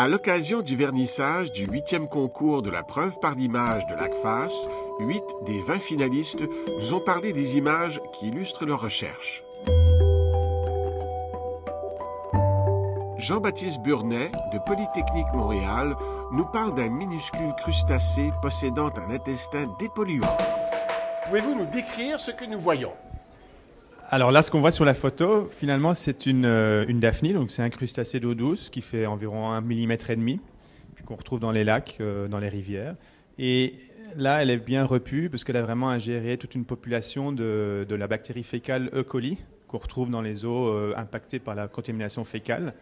À l'occasion du vernissage du 8e concours de la preuve par l'image de l'ACFAS, 8 des 20 finalistes nous ont parlé des images qui illustrent leurs recherches. Jean-Baptiste Burnet, de Polytechnique Montréal, nous parle d'un minuscule crustacé possédant un intestin dépolluant. Pouvez-vous nous décrire ce que nous voyons? Alors là, ce qu'on voit sur la photo, finalement, c'est une daphnie, donc c'est un crustacé d'eau douce qui fait environ 1,5 mm, puis qu'on retrouve dans les lacs, dans les rivières. Et là, elle est bien repue parce qu'elle a vraiment ingéré toute une population de la bactérie fécale E. coli qu'on retrouve dans les eaux impactées par la contamination fécale.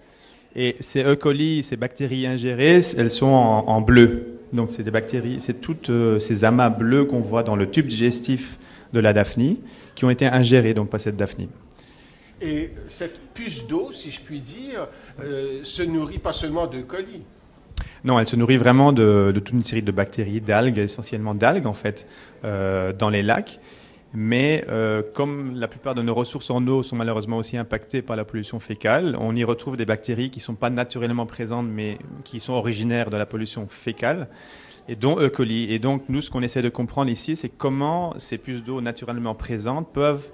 Et ces E. coli, ces bactéries ingérées, elles sont en bleu. Donc c'est des bactéries, c'est toutes ces amas bleus qu'on voit dans le tube digestif de la daphnie qui ont été ingérées donc par cette daphnie. Et cette puce d'eau, si je puis dire, se nourrit pas seulement de coli. Non, elle se nourrit vraiment de toute une série de bactéries, d'algues, essentiellement d'algues en fait, dans les lacs. Mais comme la plupart de nos ressources en eau sont malheureusement aussi impactées par la pollution fécale, on y retrouve des bactéries qui ne sont pas naturellement présentes, mais qui sont originaires de la pollution fécale, et dont E. coli. Et donc, nous, ce qu'on essaie de comprendre ici, c'est comment ces puces d'eau naturellement présentes peuvent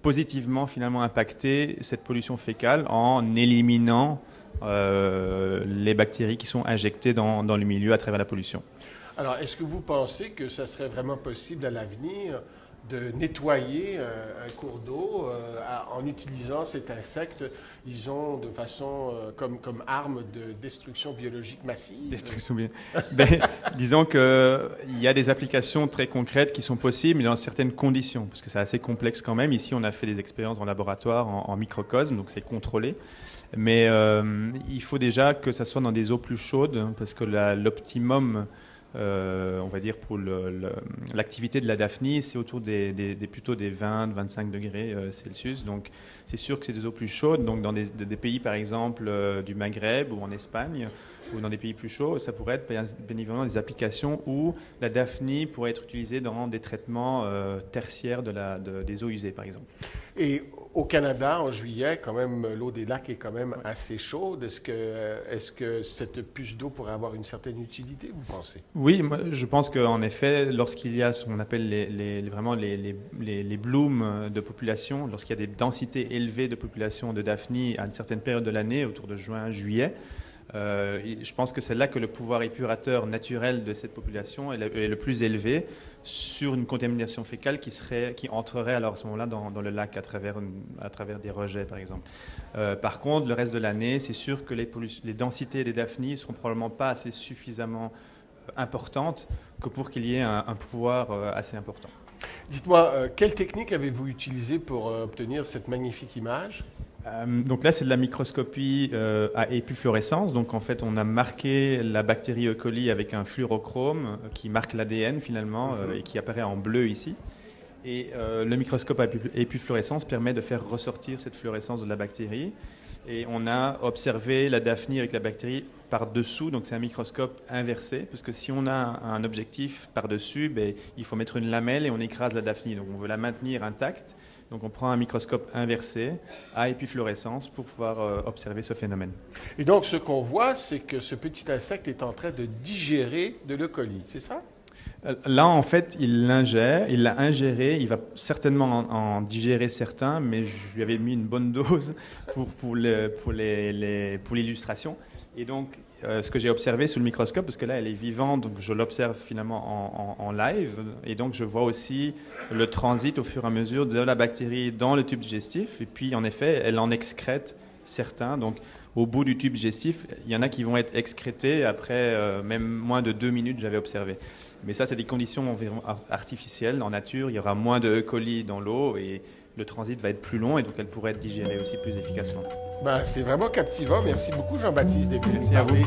positivement finalement impacter cette pollution fécale en éliminant les bactéries qui sont injectées dans le milieu à travers la pollution. Alors, est-ce que vous pensez que ça serait vraiment possible à l'avenir de nettoyer un cours d'eau en utilisant cet insecte, disons, de façon comme arme de destruction biologique massive? Destruction disons qu'il y a des applications très concrètes qui sont possibles, mais dans certaines conditions, parce que c'est assez complexe quand même. Ici, on a fait des expériences en laboratoire, en microcosme, donc c'est contrôlé. Mais il faut déjà que ça soit dans des eaux plus chaudes, hein, parce que l'optimum, on va dire, pour l'activité de la daphnie, c'est autour plutôt des 20-25 degrés Celsius. Donc, c'est sûr que c'est des eaux plus chaudes. Donc, dans des pays, par exemple, du Maghreb ou en Espagne, ou dans des pays plus chauds, ça pourrait être bien évidemment des applications où la daphnie pourrait être utilisée dans des traitements tertiaires des eaux usées, par exemple. Et au Canada, en juillet, quand même, l'eau des lacs est quand même assez chaude. Est-ce que cette puce d'eau pourrait avoir une certaine utilité, vous pensez? Oui, moi, je pense qu'en effet, lorsqu'il y a ce qu'on appelle vraiment les blooms de population, lorsqu'il y a des densités élevées de population de daphnie à une certaine période de l'année, autour de juin, juillet, je pense que c'est là que le pouvoir épurateur naturel de cette population est le plus élevé sur une contamination fécale qui entrerait alors à ce moment-là dans le lac à travers des rejets, par exemple. Par contre, le reste de l'année, c'est sûr que les densités des daphnies ne seront probablement pas assez suffisamment importantes que pour qu'il y ait un pouvoir assez important. Dites-moi, quelle technique avez-vous utilisée pour obtenir cette magnifique image? Donc là, c'est de la microscopie à épifluorescence. Donc en fait, on a marqué la bactérie E. coli avec un fluorochrome qui marque l'ADN finalement et qui apparaît en bleu ici. Et le microscope à épifluorescence permet de faire ressortir cette fluorescence de la bactérie. Et on a observé la daphnie avec la bactérie par-dessous, donc c'est un microscope inversé, parce que si on a un objectif par-dessus, il faut mettre une lamelle et on écrase la daphnie. Donc on veut la maintenir intacte. Donc on prend un microscope inversé à épifluorescence pour pouvoir observer ce phénomène. Et donc ce qu'on voit, c'est que ce petit insecte est en train de digérer de l'E. coli, c'est ça? Là, en fait, il l'a ingéré, il va certainement en digérer certains, mais je lui avais mis une bonne dose pour l'illustration. Et donc, ce que j'ai observé sous le microscope, parce que là, elle est vivante, donc je l'observe finalement en live, et donc je vois aussi le transit au fur et à mesure de la bactérie dans le tube digestif, et puis en effet, elle en excrète certains. Donc, au bout du tube digestif, il y en a qui vont être excrétés après même moins de 2 minutes, j'avais observé. Mais ça, c'est des conditions environ artificielles. En nature, il y aura moins de E. coli dans l'eau et le transit va être plus long et donc elle pourrait être digérée aussi plus efficacement. C'est vraiment captivant. Merci beaucoup, Jean-Baptiste, d'être venu nous parler.